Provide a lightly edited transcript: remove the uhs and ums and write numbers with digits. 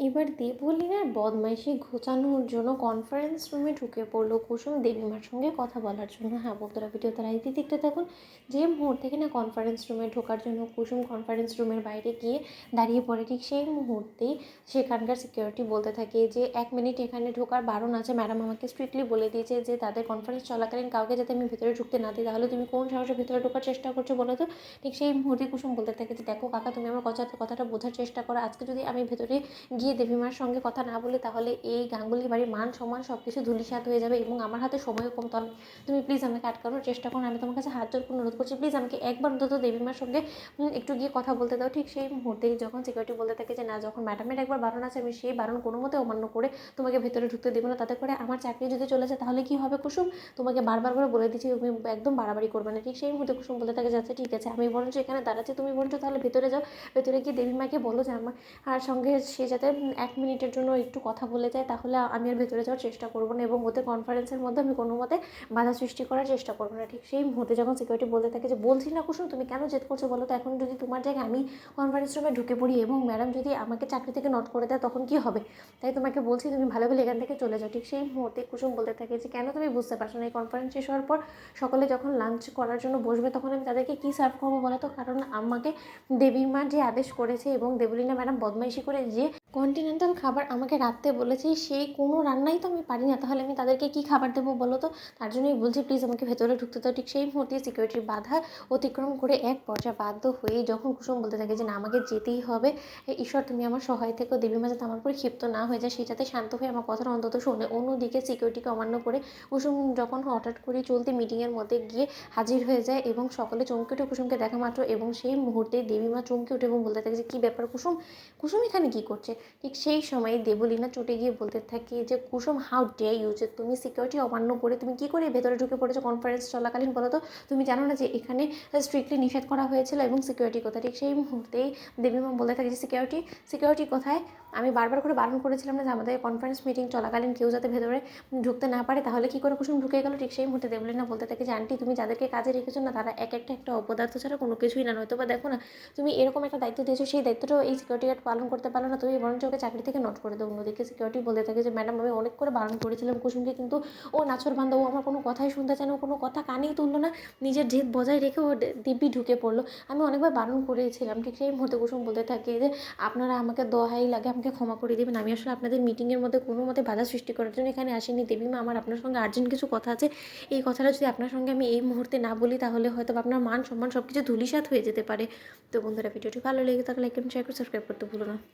এবার দেবলীনার বদমাইশি ঘোচানোর জন্য কনফারেন্স রুমে ঢুকে পড়লো কুসুম দেবীমার সঙ্গে কথা বলার জন্য। হ্যাঁ বন্ধুরা, ভিডিওতে রাইতে দেখতে থাকুন। যে মুহূর্তে কিনা কনফারেন্স রুমে ঢোকার জন্য কুসুম কনফারেন্স রুমের বাইরে গিয়ে দাঁড়িয়ে পড়ে, ঠিক সেই মুহূর্তেই সেখানকার সিকিউরিটি বলতে থাকে যে 1 মিনিট এখানে ঢোকার বারণ আছে, ম্যাডাম আমাকে স্ট্রিক্টলি বলে দিয়েছে যে তাদের কনফারেন্স চলাকালীন কাউকে যাতে আমি ভেতরে ঢুকতে না দিই। তাহলে তুমি কোন সাহসে ভেতরে ঢোকার চেষ্টা করছো বলো তো? ঠিক সেই মুহূর্তে কুসুম বলতে থাকে যে দেখো কাকা, তুমি আমার কথাটা বোঝার চেষ্টা করো। আজকে যদি আমি ভেতরে গিয়ে দেবীমার সঙ্গে কথা না বলি তাহলে এই গাঙ্গুলি বাড়ির মান সম্মান সব কিছু ধূলিসাৎ হয়ে যাবে এবং আমার হাতে সময়ও কম। তাহলে তুমি প্লিজ আমাকে আটকানোর চেষ্টা করো, আমি তোমার কাছে হাত জোর করে অনুরোধ করছি, প্লিজ আমাকে একবার অন্তত দেবীমার সঙ্গে একটু গিয়ে কথা বলতে দাও। ঠিক সেই মুহূর্তেই যখন সিকিউরিটি বলতে থাকে যে না, যখন ম্যাডামের একবার বারণ আছে আমি সেই বারণ কোনো মতে অমান্য করে তোমাকে ভেতরে ঢুকতে দেবো না। তাতে করে আমার চাকরি যদি চলে যায় তাহলে কি হবে কুসুম? তোমাকে বারবার করে বলে দিচ্ছি তুমি একদম বাড়াবাড়ি করবে না। ঠিক সেই মুহূর্তে কুসুম বলতে থাকে যাচ্ছে ঠিক আছে, আমি বরঞ্চ এখানে দাঁড়াচ্ছি, তুমি বরঞ্চ তাহলে ভেতরে যাও, ভেতরে গিয়ে দেবীমাকে বলো যে আমার আর সঙ্গে সে যাতে 1 মিনিটের জন্য একটু কথা বলে যায়, তাহলে আমি আর ভেতরে যাওয়ার চেষ্টা করবো না এবং ওদের কনফারেন্সের মধ্যে আমি কোনো মতে বাধা সৃষ্টি করার চেষ্টা করবো না। ঠিক সেই মুহূর্তে যখন সিকিউরিটি বলতে থাকে যে বলছি না কুসুম, তুমি কেন জেদ করছো বলো তো? এখন যদি তোমার জায়গায় আমি কনফারেন্স রুমে ঢুকে পড়ি এবং ম্যাডাম যদি আমাকে চাকরি থেকে নট করে দেয় তখন কি হবে? তাই তোমাকে বলছি তুমি ভালো ভালো এখান থেকে চলে যাও। ঠিক সেই মুহূর্তে কুসুম বলতে থাকে যে কেন তুমি বুঝতে পারছো না? এই কনফারেন্স শেষ হওয়ার পর সকলে যখন লাঞ্চ করার জন্য বসবে তখন আমি তাদেরকে কী সার্ভ করবো বলো তো? কারণ আমাকে দেবীমা যে আদেশ করেছে এবং দেবলীনা ম্যাডাম বদমাইশি করে যে কন্টিনেন্টাল খাবার আমাকে রাঁধতে বলেছে সেই কোনো রান্নাই তো আমি পারি না, তাহলে আমি তাদেরকে কী খাবার দেবো বলো তো? তার জন্যই বলছি প্লিজ আমাকে ভেতরে ঢুকতে দাও। ঠিক সেই মুহূর্তে সিকিউরিটির বাধা অতিক্রম করে এক পর্যায়ে বাধ্য হয়ে যখন কুসুম বলতে থাকে যে না, আমাকে যেতেই হবে, ঈশ্বর তুমি আমার সহায় থেকো, দেবীমা যাতে আমার উপরে ক্ষিপ্ত না হয়ে যায়, সেটাতে শান্ত হয়ে আমার কথাটা অন্তত শোনে। অন্যদিকে সিকিউরিটিকে অমান্য করে কুসুম যখন হঠাৎ করে চলতি মিটিংয়ের মধ্যে গিয়ে হাজির হয়ে যায় এবং সকলে চমকে ওঠে কুসুমকে দেখা মাত্র, এবং সেই মুহূর্তে দেবীমা চমকে ওঠে এবং বলতে থাকে যে কী ব্যাপার কুসুম, কুসুম এখানে কী করছে? ঠিক সেই সময় দেবলীনা চটে গিয়ে বলতে থাকে যে কুসুম, হাউ ডেয়ার ইউ, যে তুমি সিকিউরিটি অমান্য করে তুমি কী করে ভেতরে ঢুকে পড়েছো কনফারেন্স চলাকালীন বলো তো? তুমি জানো না যে এখানে স্ট্রিক্টলি নিষেধ করা হয়েছিল এবং সিকিউরিটি কোথায়? ঠিক সেই মুহূর্তেই দেবীমা বলতে থাকে যে সিকিউরিটি কোথায়? আমি বারবার করে বারণ করেছিলাম না যে আমাদের কনফারেন্স মিটিং চলাকালীন কেউ যাতে ভেতরে ঢুকতে না পারে, তাহলে কী করে কুসুম ঢুকে গেল? ঠিক সেই মুহূর্তে দেবলীনা বলতে থাকে যে আন্টি, তুমি যাদেরকে কাজে রেখেছো না তারা একটা অপদার্থ ছাড়া কোনো কিছুই না। নয়তো বা দেখো না, তুমি এরকম একটা দায়িত্ব দিয়েছো, সেই দায়িত্বটাও এই সিকিউরিটি গার্ড পালন করতে পারলো না, তুমি বরঞ্চ ওকে চাকরি থেকে নট করে দাও। অন্যদিকে সিকিউরিটি বলতে থাকে যে ম্যাডাম, আমি অনেক করে বারণ করেছিলাম কুসুমকে, কিন্তু ও নাছোড়বান্দা, ও আমার কোনো কথাই শুনতে চায় না, ও কোনো কথা কানেই তুললো না, নিজের জেদ বজায় রেখে ও দিব্যি ঢুকে পড়লো। আমি অনেকবার বারণ করেছিলাম। ঠিক সেই মুহূর্তে কুসুম বলতে থাকে যে আপনারা আমাকে দোহাই লাগে আমাকে ক্ষমা করে দেবেন, আমি আসলে আপনাদের মিটিংয়ের মধ্যে কোনো মতে বাধা সৃষ্টি করার জন্য এখানে আসিনি। দেবীমা, আমার আপনার সঙ্গে আর্জেন্ট কিছু কথা আছে, এই কথাটা যদি আপনার সঙ্গে আমি এই মুহূর্তে না বলি তাহলে হয়তো আপনার মান সম্মান সব কিছু ধূলিসাৎ হয়ে যেতে পারে। তো বন্ধুরা, ভিডিওটি ভালো লেগে থাকলে লাইক এবং শেয়ার করে সাবস্ক্রাইব করতে ভুলো না।